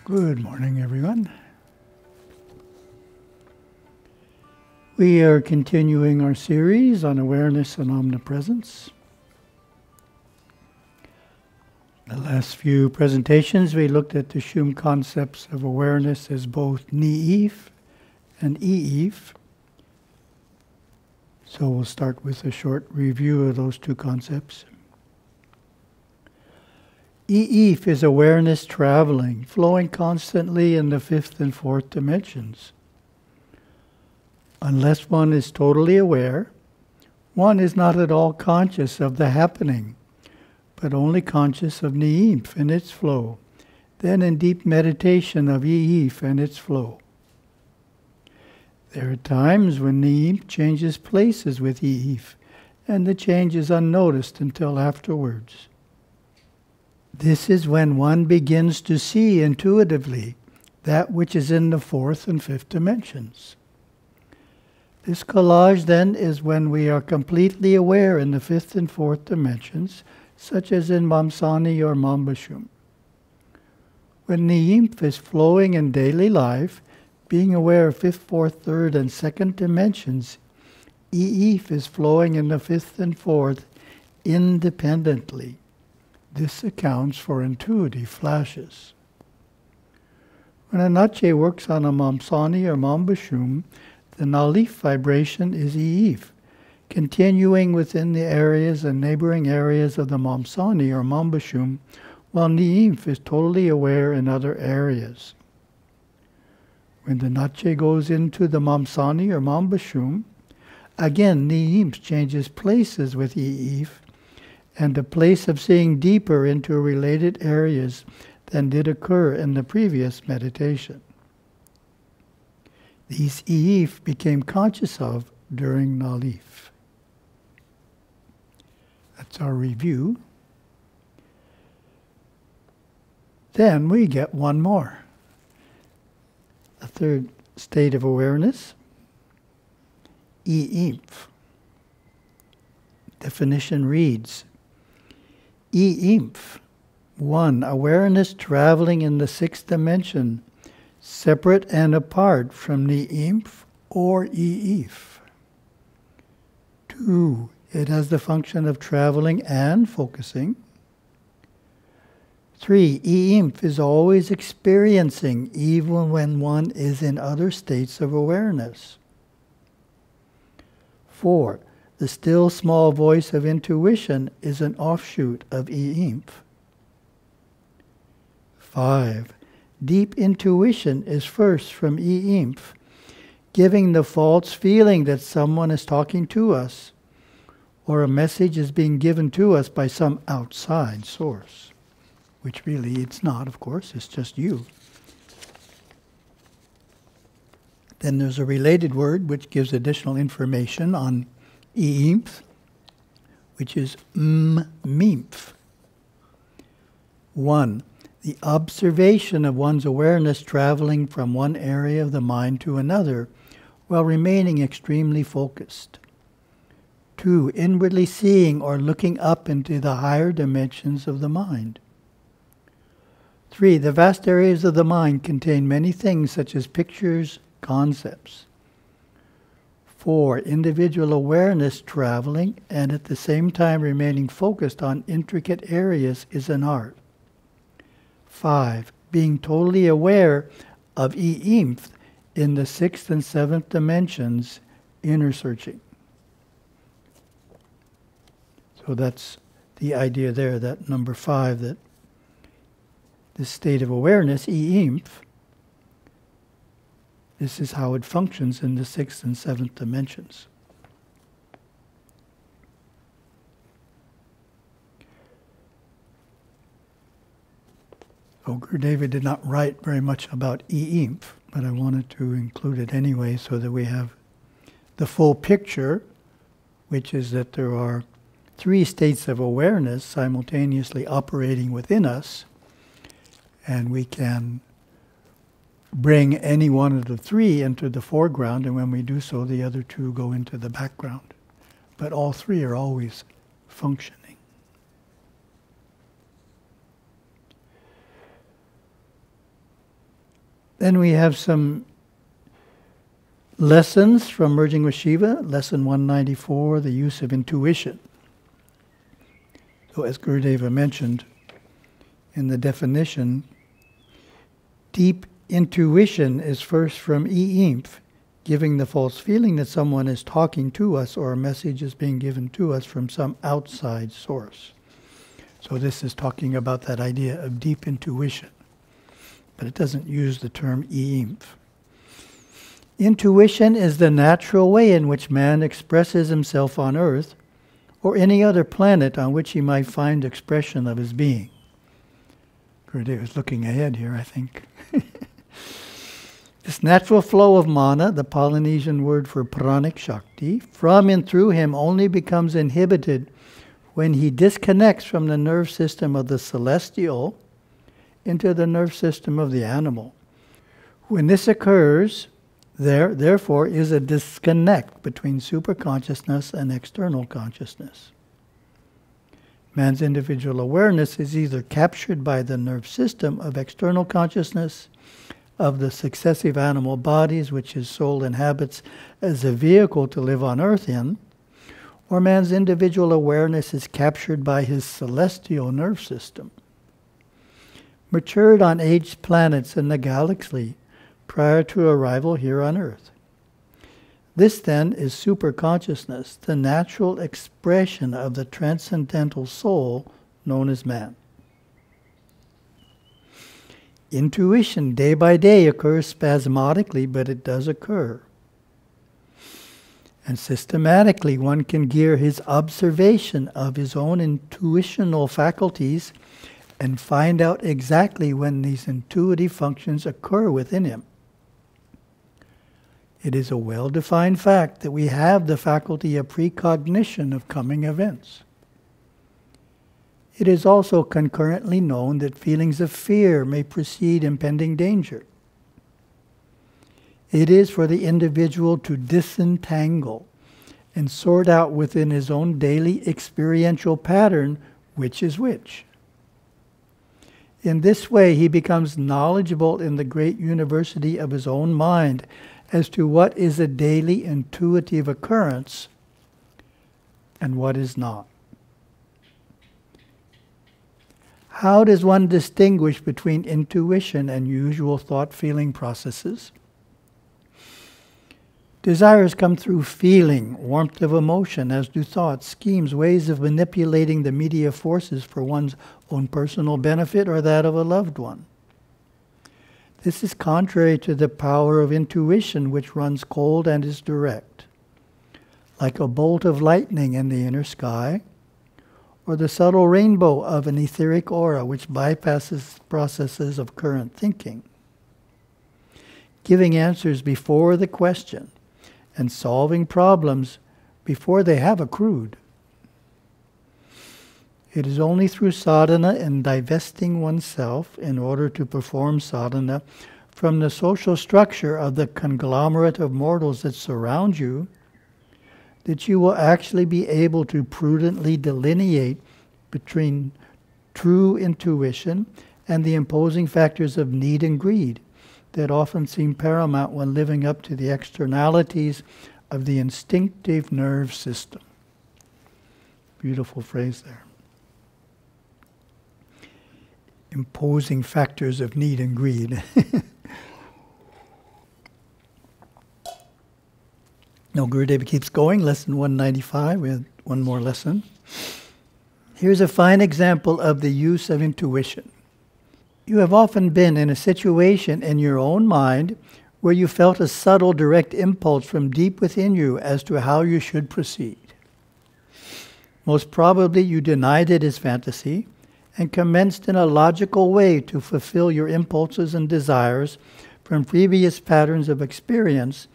Good morning, everyone. We are continuing our series on awareness and omnipresence. The last few presentations, we looked at the Shum concepts of awareness as both ni'if and i'if. So we'll start with a short review of those two concepts. I'if is awareness traveling, flowing constantly in the fifth and fourth dimensions. Unless one is totally aware, one is not at all conscious of the happening, but only conscious of ni'if and its flow, then in deep meditation of i'if and its flow. There are times when ni'if changes places with i'if, and the change is unnoticed until afterwards. This is when one begins to see intuitively that which is in the fourth and fifth dimensions. This collage then is when we are completely aware in the fifth and fourth dimensions, such as in Mamsani or Mambashum. When ni'if is flowing in daily life, being aware of fifth, fourth, third, and second dimensions, i'if is flowing in the fifth and fourth independently. This accounts for intuitive flashes. When a Nache works on a Mamsani or Mambashum, the Nalif vibration is i'if, continuing within the areas and neighboring areas of the Mamsani or Mambashum, while ni'if is totally aware in other areas. When the Nache goes into the Mamsani or Mambashum, again ni'if changes places with i'if, and a place of seeing deeper into related areas than did occur in the previous meditation. These i'if became conscious of during Nalif. That's our review. Then we get one more. A third state of awareness, i'if. Definition reads, i'if, 1. Awareness traveling in the sixth dimension, separate and apart from ni'if or i'if. 2. It has the function of traveling and focusing. 3. i'if is always experiencing even when one is in other states of awareness. 4. The still small voice of intuition is an offshoot of i'if. 5. Deep intuition is first from i'if, giving the false feeling that someone is talking to us, or a message is being given to us by some outside source, which really it's not, of course, it's just you. Then there's a related word which gives additional information on i'if, which is mimf. 1. The observation of one's awareness traveling from one area of the mind to another while remaining extremely focused. 2. Inwardly seeing or looking up into the higher dimensions of the mind. 3. The vast areas of the mind contain many things such as pictures, concepts. 4. Individual awareness traveling and at the same time remaining focused on intricate areas is an art. 5. Being totally aware of i'if in the sixth and seventh dimensions, inner searching. So that's the idea there, that number 5, that this state of awareness, i'if, this is how it functions in the sixth and seventh dimensions. So Gurudev did not write very much about i'if, but I wanted to include it anyway so that we have the full picture, which is that there are 3 states of awareness simultaneously operating within us, and we can bring any one of the 3 into the foreground, and when we do so, the other 2 go into the background. But all 3 are always functioning. Then we have some lessons from Merging with Shiva. Lesson 194, the use of intuition. So as Gurudeva mentioned in the definition, deep intuition is first from e-imph, giving the false feeling that someone is talking to us or a message is being given to us from some outside source. So this is talking about that idea of deep intuition, but it doesn't use the term e-imph. Intuition is the natural way in which man expresses himself on earth or any other planet on which he might find expression of his being. Gurudev is looking ahead here, I think. This natural flow of mana, the Polynesian word for pranic shakti, from and through him only becomes inhibited when he disconnects from the nerve system of the celestial into the nerve system of the animal. When this occurs, there therefore is a disconnect between superconsciousness and external consciousness. Man's individual awareness is either captured by the nerve system of external consciousness, of the successive animal bodies which his soul inhabits as a vehicle to live on earth in, or man's individual awareness is captured by his celestial nerve system. Matured on aged planets in the galaxy prior to arrival here on earth. This then is superconsciousness, the natural expression of the transcendental soul known as man. Intuition day by day occurs spasmodically, but it does occur. And systematically one can gear his observation of his own intuitional faculties and find out exactly when these intuitive functions occur within him. It is a well-defined fact that we have the faculty of precognition of coming events. It is also concurrently known that feelings of fear may precede impending danger. It is for the individual to disentangle and sort out within his own daily experiential pattern which is which. In this way, he becomes knowledgeable in the great university of his own mind as to what is a daily intuitive occurrence and what is not. How does one distinguish between intuition and usual thought-feeling processes? Desires come through feeling, warmth of emotion, as do thoughts, schemes, ways of manipulating the media forces for one's own personal benefit or that of a loved one. This is contrary to the power of intuition, which runs cold and is direct, like a bolt of lightning in the inner sky, or the subtle rainbow of an etheric aura which bypasses processes of current thinking, giving answers before the question and solving problems before they have accrued. It is only through sadhana and divesting oneself in order to perform sadhana from the social structure of the conglomerate of mortals that surround you that you will actually be able to prudently delineate between true intuition and the imposing factors of need and greed that often seem paramount when living up to the externalities of the instinctive nerve system. Beautiful phrase there. Imposing factors of need and greed. No, Gurudev keeps going. Lesson 195. We have one more lesson. Here's a fine example of the use of intuition. You have often been in a situation in your own mind where you felt a subtle direct impulse from deep within you as to how you should proceed. Most probably you denied it as fantasy and commenced in a logical way to fulfill your impulses and desires from previous patterns of experience,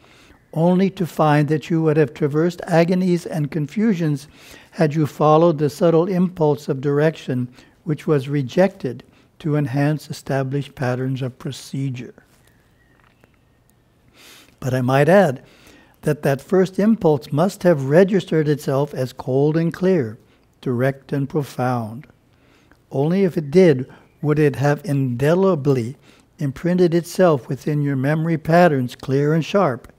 only to find that you would have traversed agonies and confusions had you followed the subtle impulse of direction which was rejected to enhance established patterns of procedure. But I might add that that first impulse must have registered itself as cold and clear, direct and profound. Only if it did would it have indelibly imprinted itself within your memory patterns clear and sharp,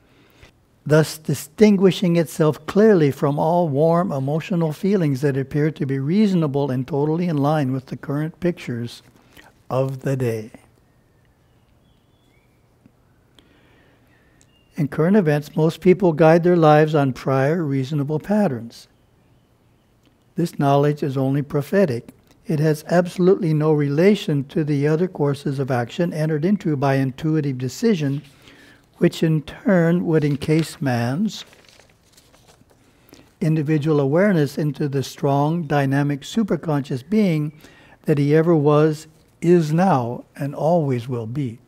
thus distinguishing itself clearly from all warm emotional feelings that appear to be reasonable and totally in line with the current pictures of the day. In current events, most people guide their lives on prior reasonable patterns. This knowledge is only prophetic. It has absolutely no relation to the other courses of action entered into by intuitive decision, which in turn would encase man's individual awareness into the strong, dynamic, superconscious being that he ever was, is now, and always will be.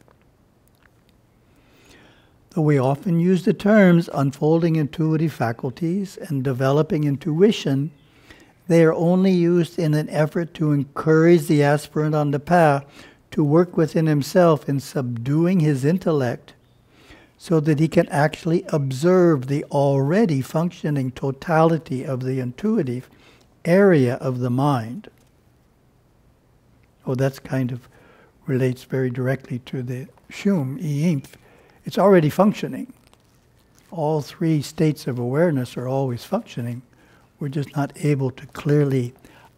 Though we often use the terms unfolding intuitive faculties and developing intuition, they are only used in an effort to encourage the aspirant on the path to work within himself in subduing his intellect so that he can actually observe the already functioning totality of the intuitive area of the mind. Oh, that's kind of relates very directly to the Shum, Imph. It's already functioning. All three states of awareness are always functioning. We're just not able to clearly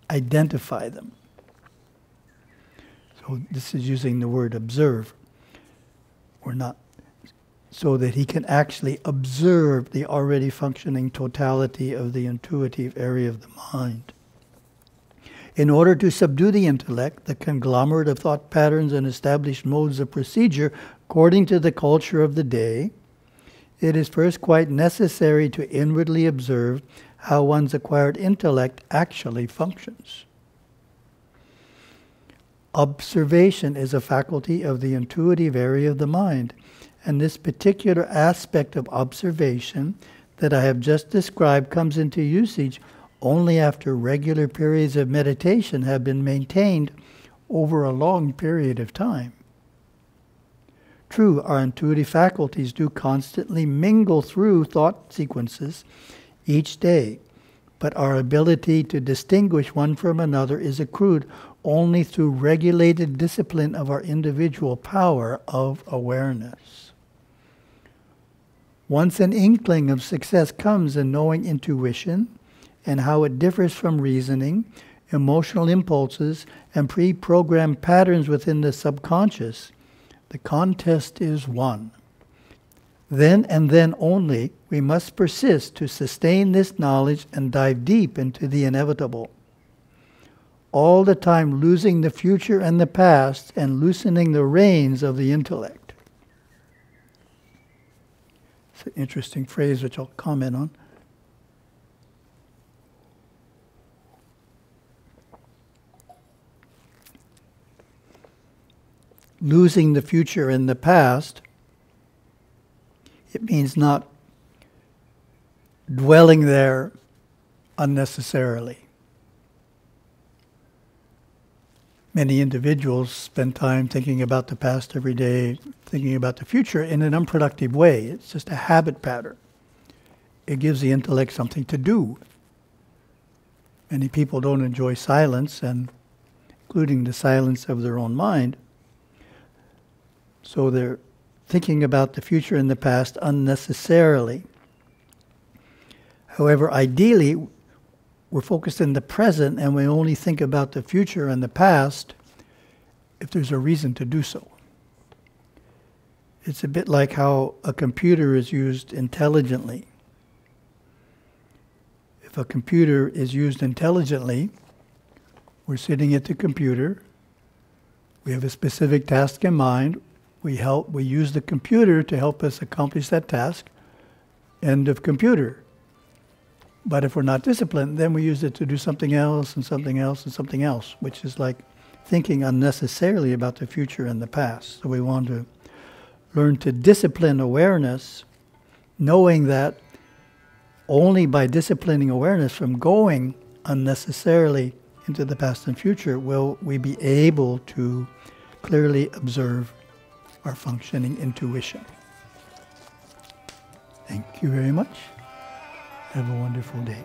identify them. So this is using the word observe. We're not, so that he can actually observe the already functioning totality of the intuitive area of the mind. In order to subdue the intellect, the conglomerate of thought patterns and established modes of procedure according to the culture of the day, it is first quite necessary to inwardly observe how one's acquired intellect actually functions. Observation is a faculty of the intuitive area of the mind, and this particular aspect of observation that I have just described comes into usage only after regular periods of meditation have been maintained over a long period of time. True, our intuitive faculties do constantly mingle through thought sequences each day, but our ability to distinguish one from another is accrued only through regulated discipline of our individual power of awareness. Once an inkling of success comes in knowing intuition and how it differs from reasoning, emotional impulses, and pre-programmed patterns within the subconscious, the contest is won. Then and then only, we must persist to sustain this knowledge and dive deep into the inevitable, all the time losing the future and the past and loosening the reins of the intellect. It's an interesting phrase which I'll comment on. Losing the future and the past, it means not dwelling there unnecessarily. Many individuals spend time thinking about the past every day, thinking about the future in an unproductive way. It's just a habit pattern. It gives the intellect something to do. Many people don't enjoy silence, and including the silence of their own mind. So they're thinking about the future and the past unnecessarily. However, ideally, we're focused in the present and we only think about the future and the past if there's a reason to do so. It's a bit like how a computer is used intelligently. If a computer is used intelligently, we're sitting at the computer, we have a specific task in mind, we use the computer to help us accomplish that task, end of computer. But if we're not disciplined, then we use it to do something else and something else and something else, which is like thinking unnecessarily about the future and the past. So we want to learn to discipline awareness, knowing that only by disciplining awareness from going unnecessarily into the past and future will we be able to clearly observe our functioning intuition. Thank you very much. Have a wonderful day.